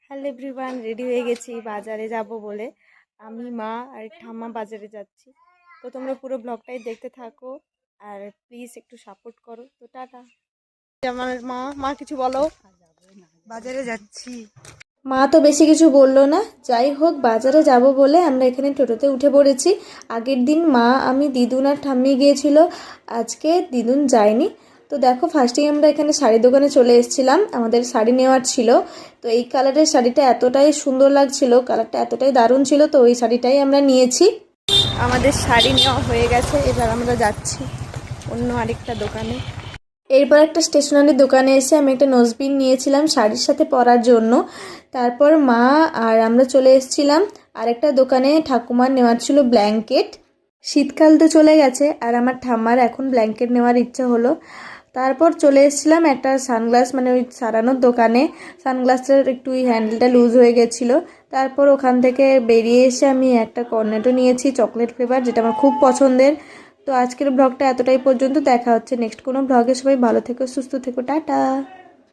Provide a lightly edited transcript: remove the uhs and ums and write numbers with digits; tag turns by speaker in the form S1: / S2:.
S1: Hello everyone, ready হয়ে গেছি বাজারে যাব বলে। আমি, মা আর ঠাম্মা বাজারে যাচ্ছি। তো তোমরা পুরো ব্লগটাই দেখতে থাকো আর প্লিজ একটু সাপোর্ট করো। তো টাটা। আমার মা কিছু বলো।
S2: বাজারে যাচ্ছি।
S1: মা তো বেশি কিছু বললো না, যাই হোক বাজারে যাব বলে আমরা এখানে টোটোতে উঠে পড়েছি। আগের দিন মা, আমি, দিদুন আর ঠাম্মি গিয়েছিল, আজকে দিদুন যায়নি। তো দেখো ফার্স্টেই আমরা এখানে শাড়ি দোকানে চলে এসেছিলাম, আমাদের শাড়ি নেওয়ার ছিল। তো এই কালারের শাড়িটা এতটাই সুন্দর লাগছিল, কালারটা এতটাই দারুণ ছিল, তো ওই শাড়িটাই আমরা নিয়েছি। আমাদের শাড়ি নেওয়া হয়ে গেছে, এবার আমরা যাচ্ছি অন্য আরেকটা দোকানে। এরপর একটা স্টেশনারি দোকানে এসে আমি একটা নোজপিন নিয়েছিলাম শাড়ির সাথে পরার জন্য। তারপর মা আর আমরা চলে এসেছিলাম আরেকটা দোকানে, ঠাকুমার নেওয়ার ছিল ব্ল্যাঙ্কেট। শীতকাল তো চলে গেছে আর আমার ঠাম্মার এখন ব্ল্যাঙ্কেট নেওয়ার ইচ্ছা হলো। তারপর চলে এসেছিলাম একটা সানগ্লাস, মানে ওই সারানোর দোকানে। সানগ্লাসটার একটু ওই হ্যান্ডেলটা লুজ হয়ে গেছিলো। তারপর ওখান থেকে বেরিয়ে এসে আমি একটা কর্নেটো নিয়েছি চকলেট ফ্লেভার, যেটা আমার খুব পছন্দের। তো আজকের ব্লগটা এতটাই পর্যন্ত, দেখা হচ্ছে নেক্সট কোনো ব্লগে। সবাই ভালো থেকো, সুস্থ থেকো, টাটা।